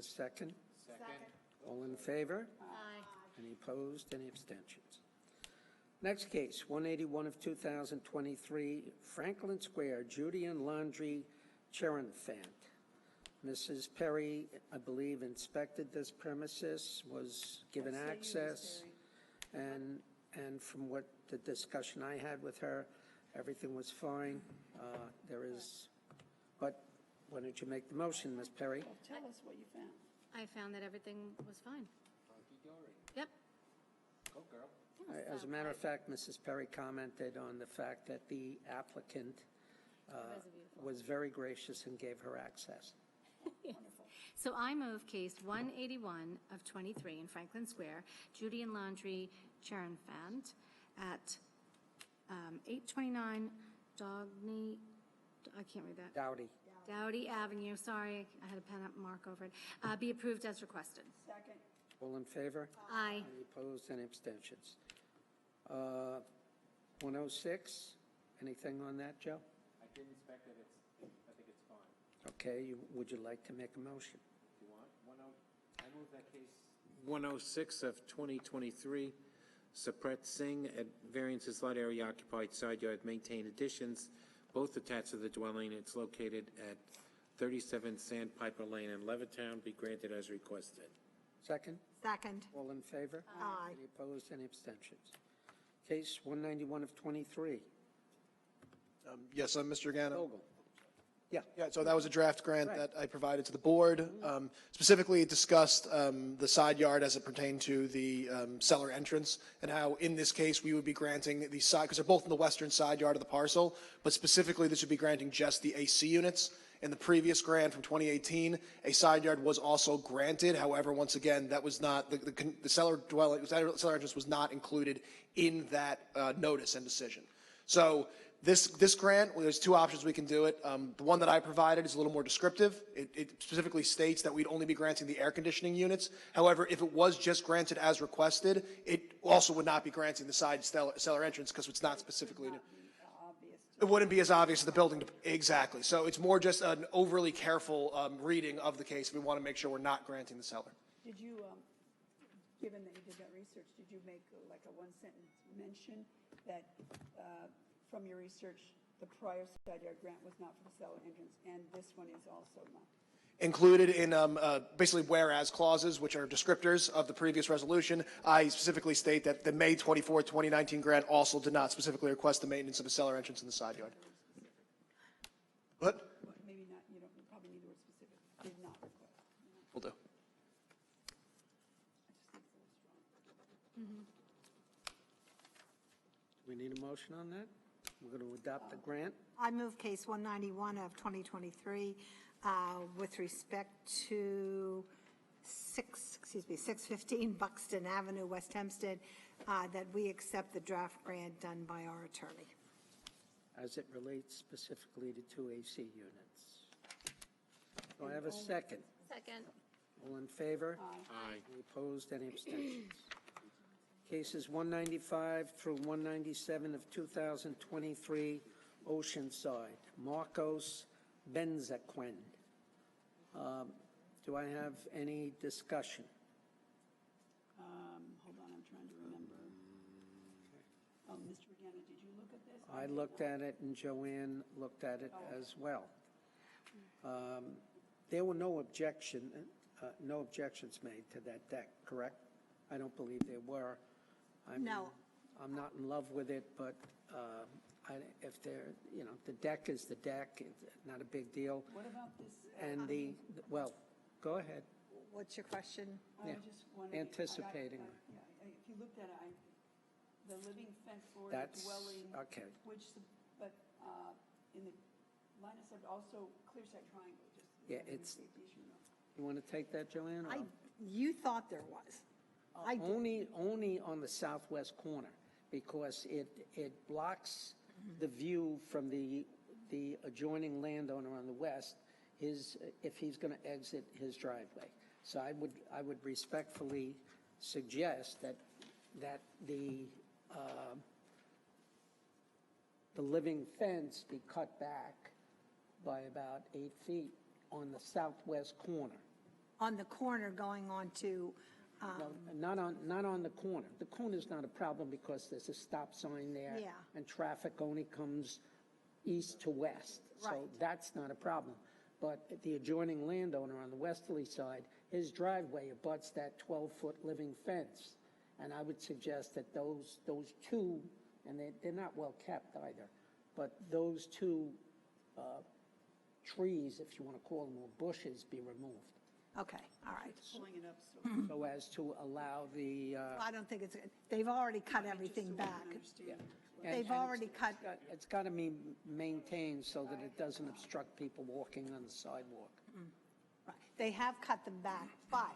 second? Second. All in favor? Aye. Any opposed, any abstentions? Next case, 181 of 2023, Franklin Square, Judy and Laundry Cherenfant. Mrs. Perry, I believe, inspected this premises, was given access, and from what the discussion I had with her, everything was fine. But why don't you make the motion, Ms. Perry? Well, tell us what you found. I found that everything was fine. Yep. Go, girl. As a matter of fact, Mrs. Perry commented on the fact that the applicant was very gracious and gave her access. So I move case 181 of 23 in Franklin Square, Judy and Laundry Cherenfant at 829 Dowdy, I can't read that. Dowdy Avenue, sorry, I had a pen up mark over it, be approved as requested. Second. All in favor? Aye. Any opposed, any abstentions? 106, anything on that, Joe? I did inspect it. I think it's fine. Okay, would you like to make a motion? You want? I move that case 106 of 2023, Sapret Singh at variances lot area occupied side yard maintained additions both attached to the dwelling. It's located at 37 Sandpiper Lane in Levittown, be granted as requested. Second? Second. All in favor? Aye. Any opposed, any abstentions? Case 191 of 23. Yes, Mr. Gano. Vogel. Yeah. Yeah, so that was a draft grant Right. that I provided to the board. Specifically, it discussed the side yard as it pertained to the cellar entrance, and how, in this case, we would be granting the side, because they're both in the western side yard of the parcel, but specifically, this would be granting just the AC units. In the previous grant from 2018, a side yard was also granted. However, once again, that was not, the cellar cellar entrance was not included in that notice and decision. So this grant, well, there's two options we can do it. The one that I provided is a little more descriptive. It specifically states that we'd only be granting the air conditioning units. However, if it was just granted as requested, it also would not be granting the side cellar entrance because it's not specifically. It wouldn't be as obvious as the building. Exactly. So it's more just an overly careful reading of the case. We want to make sure we're not granting the cellar. Did you, given that you did that research, did you make like a one-sentence mention that from your research, the prior side yard grant was not for the cellar entrance, and this one is also not? Included in basically whereas clauses, which are descriptors of the previous resolution, I specifically state that the May 24, 2019 grant also did not specifically request the maintenance of a cellar entrance in the side yard. What? Maybe not, you probably need the word specific, did not request. Will do. We need a motion on that? We're going to adopt the grant? I move case 191 of 2023 with respect to 615 Buxton Avenue, West Hempstead, that we accept the draft grant done by our attorney. As it relates specifically to two AC units. Do I have a second? Second. All in favor? Aye. Any opposed, any abstentions? Cases 195 through 197 of 2023, Oceanside, Marcos Benzaquin. Do I have any discussion? Hold on, I'm trying to remember. Mr. Regano, did you look at this? I looked at it and Joanne looked at it as well. There were no objections made to that deck, correct? I don't believe there were. No. I'm not in love with it, but if they're, the deck is the deck, it's not a big deal. What about this? And well, go ahead. What's your question? Yeah, I just wanted. anticipating. Yeah, if you looked at it, the living fence for the That's, dwelling. okay. But in the line of sight, also clear sight triangle, just. Yeah, it's, you want to take that, Joanne? or- You thought there was. I did. Only on the southwest corner, because it blocks the view from the adjoining landowner on the west, if he's going to exit his driveway. So I would respectfully suggest that the living fence be cut back by about 8 feet on the southwest corner. On the corner going on to, No, not on the corner. The corner's not a problem because there's a stop sign there. Yeah. And traffic only comes east to west. So Right. that's not a problem. But the adjoining landowner on the westerly side, his driveway abuts that 12-foot living fence. And I would suggest that those two, and they're not well kept either, but those two trees, if you want to call them, or bushes, be removed. okay, all right. Pulling it up, So as to allow the, I don't think they've already cut everything back. They've already cut, it's got to be maintained so that it doesn't obstruct people walking on the sidewalk. right. They have cut them back, but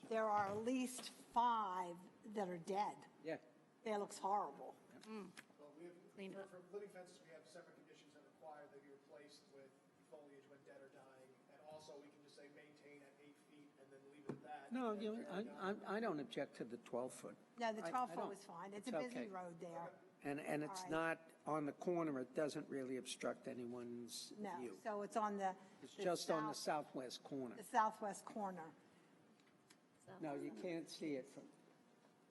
there are at least 5 that are dead. Yeah. That looks horrible. Cleaned up. For living fences, we have separate conditions that require they be replaced with foliage when dead or dying. And also, we can just say maintain at 8 feet and then leave it at that. No, I don't object to the 12-foot. No, the I 12-foot don't. was fine. It's It's a busy okay. road there. And it's All right. not on the corner, it doesn't really obstruct anyone's No, view. so it's on the. It's just on the southwest corner. The southwest corner. No, you can't see it from,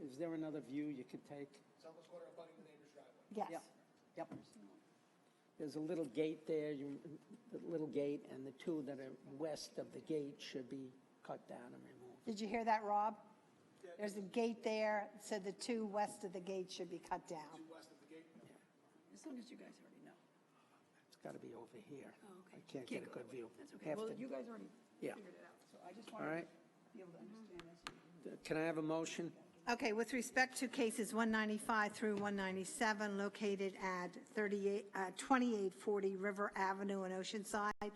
is there another view you could take? Southwest corner abutting the neighbor's driveway. Yes. Yep. Yep. there's a little gate there, the little gate, and the two that are west of the gate should be cut down and removed. Did you hear that, Rob? There's a gate there, so the two west of the gate should be cut down. As long as you guys already know. It's got to be over here. Oh, okay. I can't get a good view. That's okay. Have Well, to- you guys already Yeah. figured it out, so I just All wanted right. to be able to understand this. Can I have a motion? Okay, with respect to cases 195 through 197 located at 2840 River Avenue in Oceanside,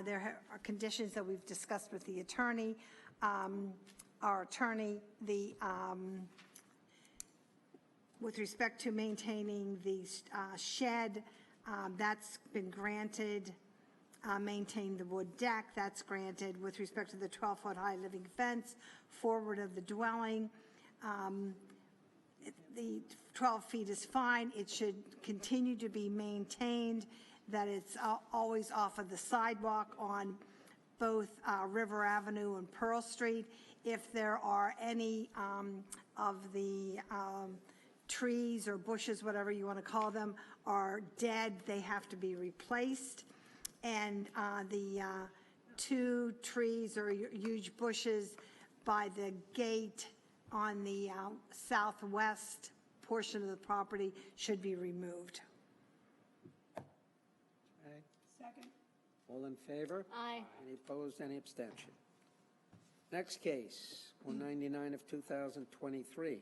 there are conditions that we've discussed with the attorney. Our attorney, with respect to maintaining the shed, that's been granted. Maintain the wood deck, that's granted. With respect to the 12-foot high living fence forward of the dwelling, the 12 feet is fine. It should continue to be maintained, that it's always off of the sidewalk on both River Avenue and Pearl Street. If there are any of the trees or bushes, whatever you want to call them, are dead, they have to be replaced. And the two trees or huge bushes by the gate on the southwest portion of the property should be removed. Okay. Second. All in favor? Aye. Any opposed, any abstention? Next case, 199 of 2023.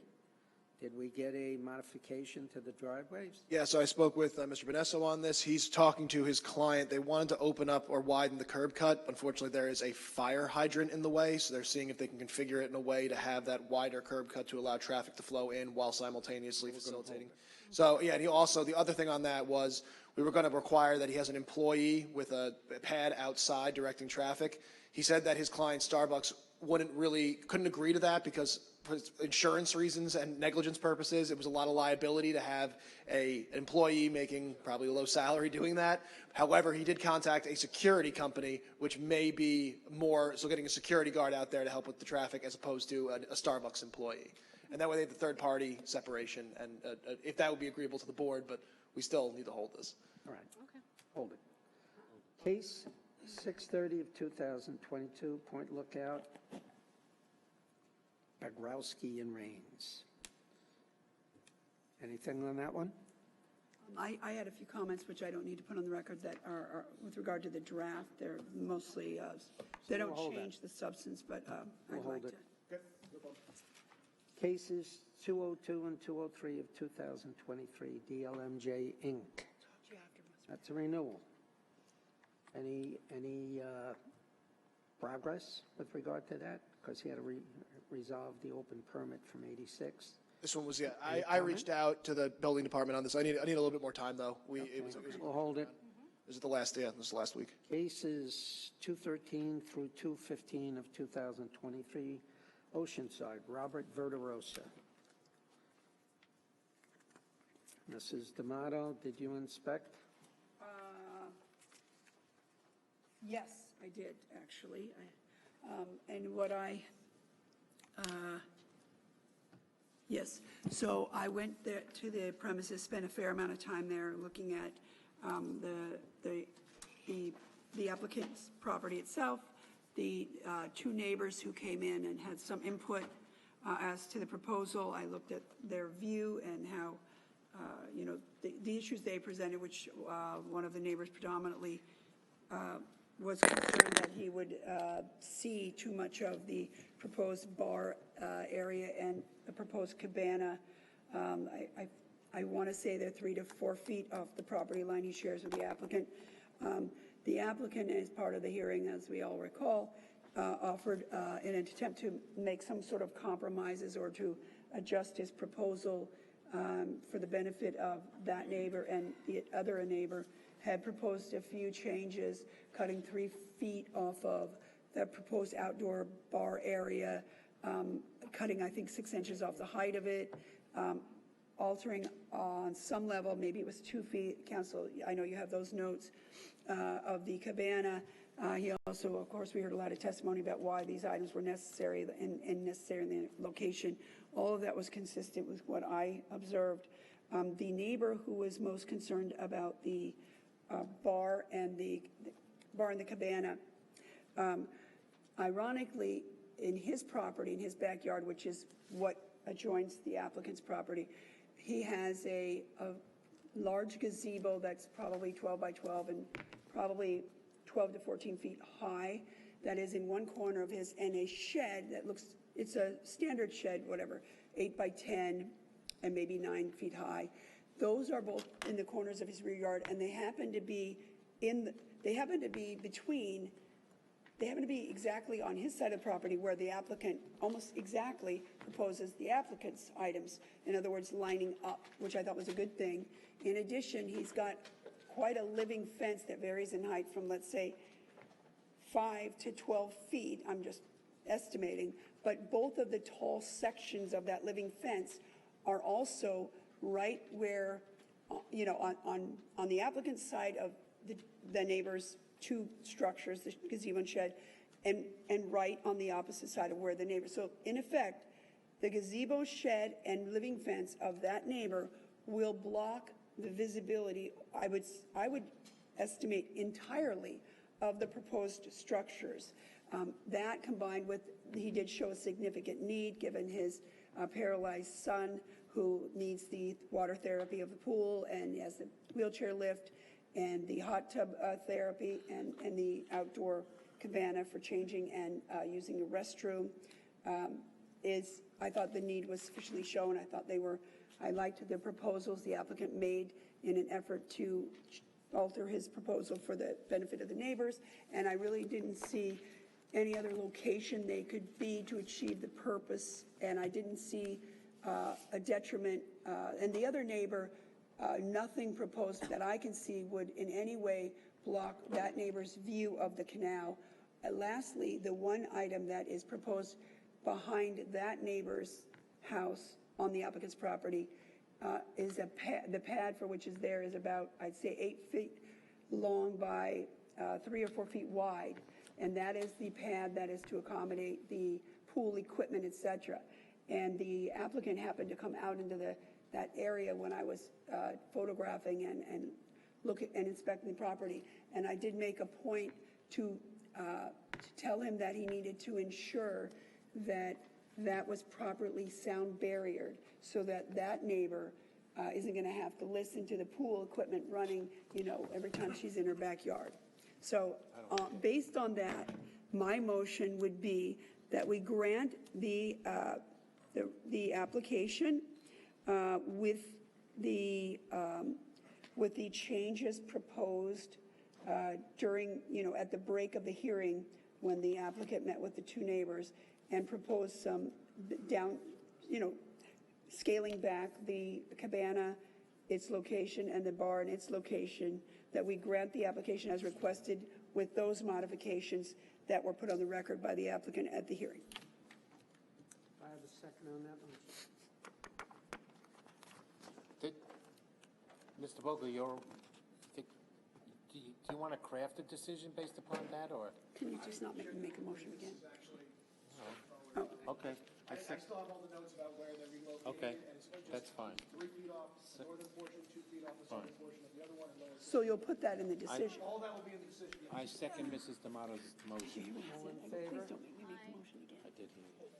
Did we get a modification to the driveways? Yeah, so I spoke with Mr. Benesso on this. He's talking to his client. They wanted to open up or widen the curb cut. Unfortunately, there is a fire hydrant in the way, so they're seeing if they can configure it in a way to have that wider curb cut to allow traffic to flow in while simultaneously facilitating. So, yeah, and he also, the other thing on that was we were going to require that he has an employee with a pad outside directing traffic. He said that his client, Starbucks, couldn't agree to that because for insurance reasons and negligence purposes, it was a lot of liability to have an employee making probably a low salary doing that. However, he did contact a security company, which may be more, so getting a security guard out there to help with the traffic as opposed to a Starbucks employee. And that way they have the third party separation, and if that would be agreeable to the board, but we still need to hold this. All right. Okay. Hold it. Case 630 of 2022, Point Lookout, Bagrowski and Rains. Anything on that one? I had a few comments, which I don't need to put on the record, that are with regard to the draft. They're mostly, they don't hold change the substance, but We'll I'd hold like it. to. Cases 202 and 203 of 2023, DLMJ Inc. That's a renewal. Any progress with regard to that? Because he had to resolve the open permit from 86. This one was, yeah, I reached out to the building department on this. I need a little bit more time, though. We'll hold it. This is the last, yeah, this is last week. Cases 213 through 215 of 2023, Oceanside, Robert Verderosa. Mrs. D'Amato, did you inspect? Yes, I did, actually. And what yes, so I went there to the premises, spent a fair amount of time there looking at the applicant's property itself, the two neighbors who came in and had some input as to the proposal. I looked at their view and how, the issues they presented, which one of the neighbors predominantly was concerned that he would see too much of the proposed bar area and the proposed cabana. I want to say they're 3 to 4 feet off the property line he shares with the applicant. The applicant, as part of the hearing, as we all recall, offered in an attempt to make some sort of compromises or to adjust his proposal for the benefit of that neighbor, and the other neighbor had proposed a few changes, cutting 3 feet off of the proposed outdoor bar area, cutting, I think, 6 inches off the height of it, altering on some level, maybe it was 2 feet, Council, I know you have those notes, of the cabana. He also, of course, we heard a lot of testimony about why these items were necessary and necessary in the location. All of that was consistent with what I observed. The neighbor who was most concerned about the bar and the cabana. Ironically, in his property, in his backyard, which is what adjoins the applicant's property, he has a large gazebo that's probably 12 by 12 and probably 12 to 14 feet high, that is in one corner of his, and a shed that looks, it's a standard shed, whatever, 8 by 10 and maybe 9 feet high. Those are both in the corners of his rear yard, and they happen to be exactly on his side of the property where the applicant almost exactly proposes the applicant's items. In other words, lining up, which I thought was a good thing. In addition, he's got quite a living fence that varies in height from, let's say, 5 to 12 feet. I'm just estimating. But both of the tall sections of that living fence are also right where, on the applicant's side of the neighbor's two structures, the gazebo and shed, and right on the opposite side of where the neighbor. So in effect, the gazebo, shed, and living fence of that neighbor will block the visibility, I would estimate entirely, of the proposed structures. That combined with, he did show a significant need given his paralyzed son who needs the water therapy of the pool and he has the wheelchair lift and the hot tub therapy and the outdoor cabana for changing and using the restroom. I thought the need was sufficiently shown. I liked the proposals the applicant made in an effort to alter his proposal for the benefit of the neighbors, and I really didn't see any other location they could be to achieve the purpose, and I didn't see a detriment. And the other neighbor, nothing proposed that I can see would in any way block that neighbor's view of the canal. Lastly, the one item that is proposed behind that neighbor's house on the applicant's property is the pad for which is there is about, I'd say, 8 feet long by 3 or 4 feet wide. And that is the pad that is to accommodate the pool equipment, et cetera. And the applicant happened to come out into that area when I was photographing and inspecting the property. And I did make a point to tell him that he needed to ensure that that was properly sound barriered so that that neighbor isn't going to have to listen to the pool equipment running, every time she's in her backyard. So based on that, my motion would be that we grant the application with the changes proposed during, at the break of the hearing when the applicant met with the two neighbors and proposed some scaling back the cabana, its location, and the bar and its location, that we grant the application as requested with those modifications that were put on the record by the applicant at the hearing. I have a second on that motion. Mr. Vogel, do you want to craft a decision based upon that, or? Can you just not make a motion again? Oh, okay. I still have all the notes about where they're relocated. Okay, and it's just that's fine. 3 feet off the northern portion, 2 feet off the southern portion of the other one. And lower. So you'll put that in the decision? All that will be in the decision. I second Mrs. D'Amato's motion. All in favor? Please don't make me make the motion again. I did hear you.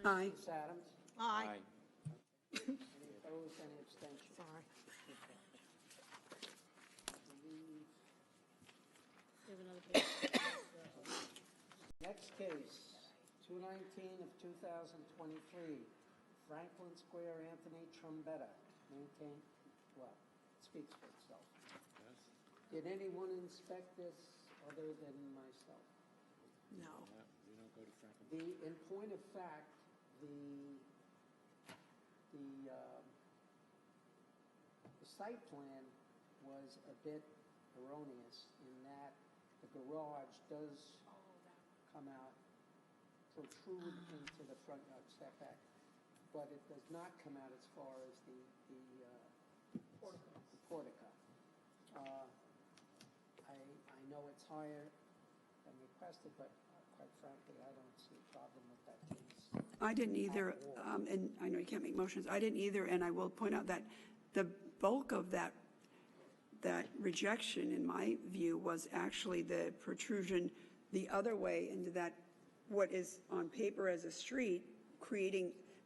Aye. Ms. Adams? Aye. Any opposed, any abstentions? Sorry. We have another page. Next case, 219 of 2023, Franklin Square, Anthony Trombetta, maintain, well, it speaks for itself. Did anyone inspect this other than myself? No. We don't go to Franklin. In point of fact, the site plan was a bit erroneous in that the garage does come out, protrude into the front yard setback, but it does not come out as far as the portico. I know it's higher than requested, but quite frankly, I don't see a problem with that case. I didn't either, and I know you can't make motions. I didn't either, and I will point out that the bulk of that that rejection, in my view, was actually the protrusion the other way into that, what is on paper as a street,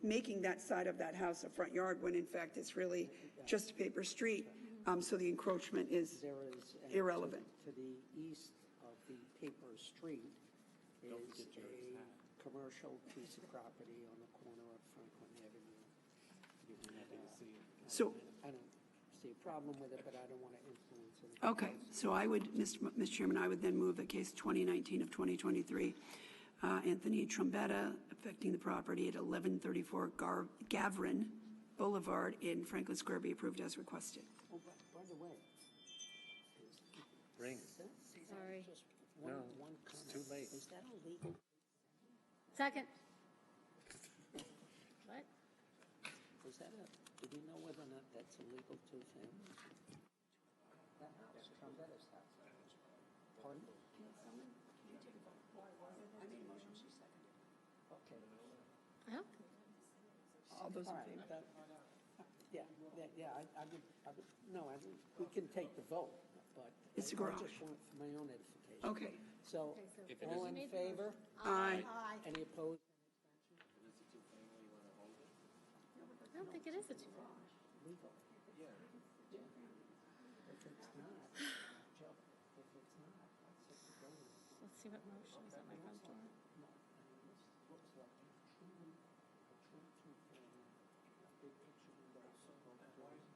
making that side of that house a front yard, when in fact it's really just a paper street. So the encroachment is There is, irrelevant. to the east of the paper street is a commercial piece of property on the corner of Franklin Avenue. So, I don't see a problem with it, but I don't want to influence it. okay, so I would, Mr. Chairman, I would then move that case 2019 of 2023, Anthony Trombetta, affecting the property at 1134 Gavrin Boulevard in Franklin Square, be approved as requested. Oh, by the way. Ring. Sorry. One it's comment. too late. Is that a legal, Second. What? is that a, do we know whether or not that's a legal two-family? That house, Trombetta's house. Pardon? Okay. Oh, All those in All right, favor? no, we can take the vote, but. It's a I garage. just want for my own edification. Okay. So, all in favor? Aye. Any opposed? I don't think it is a two-family. Legal. If it's not, Joe, if it's not, that's the building. Let's see what motion is at my front door. Looks like a true two-family, a big picture window, so both doors.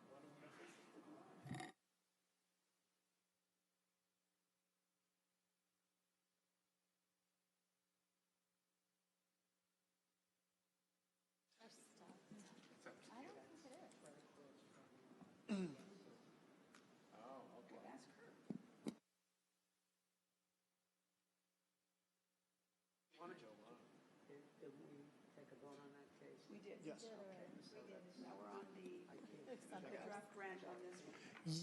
Did we take a vote on that case? We did. Yes. Now we're on the draft grant on this one.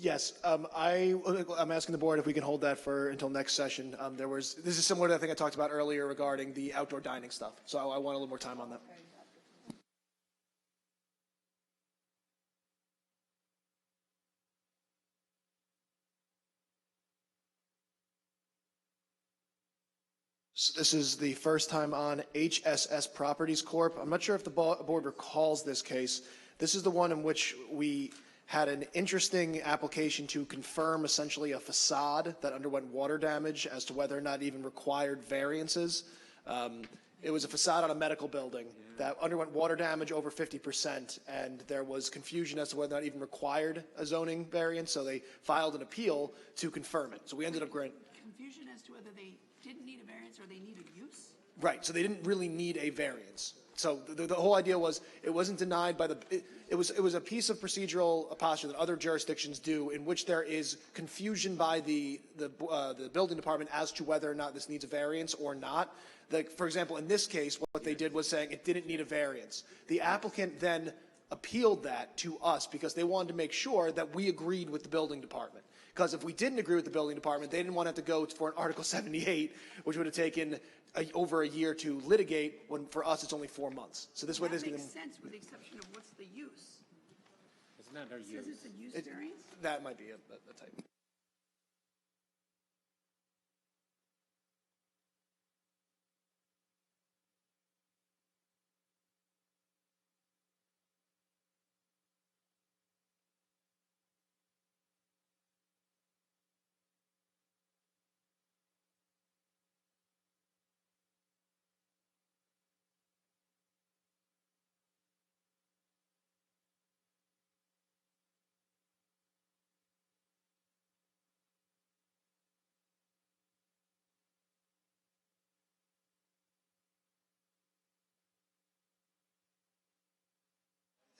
Yes, I'm asking the board if we can hold that until next session. This is similar to the thing I talked about earlier regarding the outdoor dining stuff, so I want a little more time on that. So this is the first time on HSS Properties Corp. I'm not sure if the board recalls this case. This is the one in which we had an interesting application to confirm essentially a facade that underwent water damage as to whether or not it even required variances. It was a facade on a medical building that underwent water damage over 50%, and there was confusion as to whether or not it even required a zoning variance, so they filed an appeal to confirm it. So we ended up granting. Confusion as to whether they didn't need a variance or they needed use? Right, so they didn't really need a variance. So the whole idea was, it wasn't denied by it was a piece of procedural posture that other jurisdictions do in which there is confusion by the building department as to whether or not this needs a variance or not. For example, in this case, what they did was saying it didn't need a variance. The applicant then appealed that to us because they wanted to make sure that we agreed with the building department. Because if we didn't agree with the building department, they didn't want to have to go for an Article 78, which would have taken over a year to litigate, when for us it's only 4 months. So this way That this makes sense with the exception of what's the use? It's not our It use. says it's a use variance? that might be a type.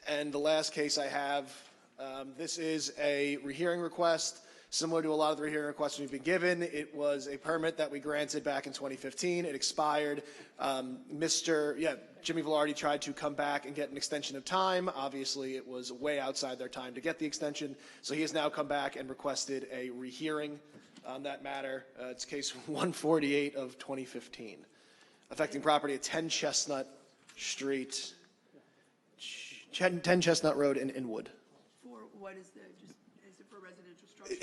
And the last case I have, this is a rehearing request, similar to a lot of the rehearing requests we've been given. It was a permit that we granted back in 2015. It expired. Jimmy Velarde tried to come back and get an extension of time. Obviously, it was way outside their time to get the extension. So he has now come back and requested a rehearing on that matter. It's case 148 of 2015, affecting property at 10 Chestnut Street. 10 Chestnut Road in Inwood. For what is is it for residential structure?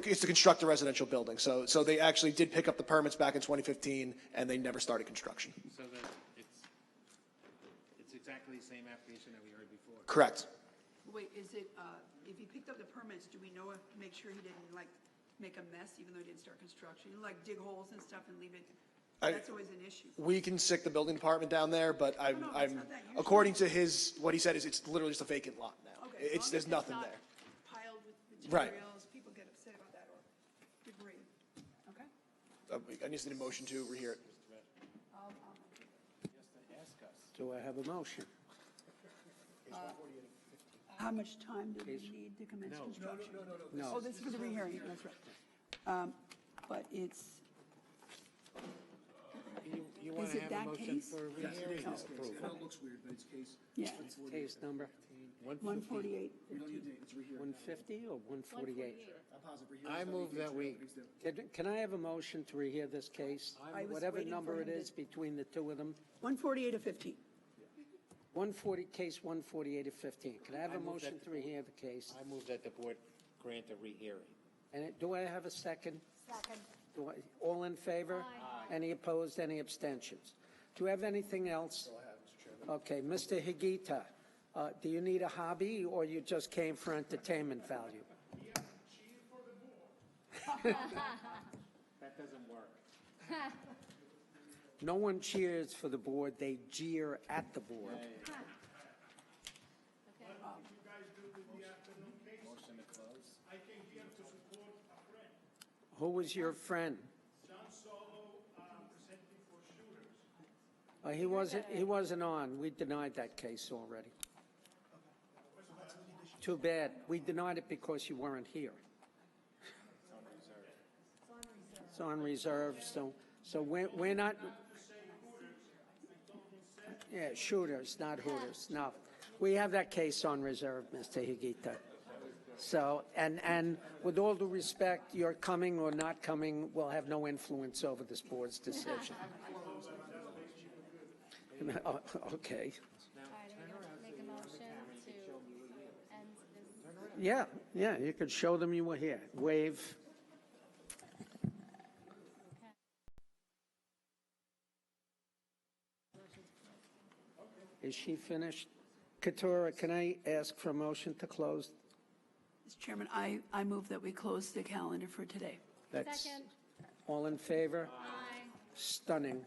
It's to construct a residential building. So they actually did pick up the permits back in 2015, and they never started construction. So that it's exactly the same application that we heard before. Correct. Wait, is it, if he picked up the permits, do we know, make sure he didn't like make a mess even though he didn't start construction? You know, like dig holes and stuff and leave it, that's always an issue. We can stick the building department down there, but No, it's not that. Usually- according to what he said is it's literally just a vacant lot now. Okay, as long There's as nothing not there. Piled with Right. materials, people get upset about that or debris. Okay? I just need a motion to rehear it. Do I have a motion? How much time do we need to commence construction? No. Oh, this is for the rehearing, that's right. But it's, You want is to it have a that motion case? for rehearing? I know it looks weird, but it's case. Yeah, Case number 148. 150 or 148? I move that we, Can I have a motion to rehear this case? I was Whatever waiting number for it him to- is between the two of them? 148 or 15? 140, case 148 of 15. Can I have a motion to rehear the case? I move that the board grant a rehearing. And do I have a second? Second. All in favor? Any opposed, any abstentions? Do you have anything else? Okay, Mr. Higuita, do you need a hobby or you just came for entertainment value? That doesn't work. No one cheers for the board, they jeer at the board. Motion to close. Who was your friend? He wasn't on. We denied that case already. Too bad. We denied it because you weren't here. It's on reserve, so we're not. Yeah, shooters, not hooters. No, we have that case on reserve, Mr. Higuita. So, and with all due respect, your coming or not coming will have no influence over this board's decision. Okay. All right, are we going to make a motion to end this? Yeah, you could show them you were here. Wave. Is she finished? Katura, can I ask for a motion to close? Mr. Chairman, I move that we close the calendar for today. That's Second. all in favor? Aye. Stunning.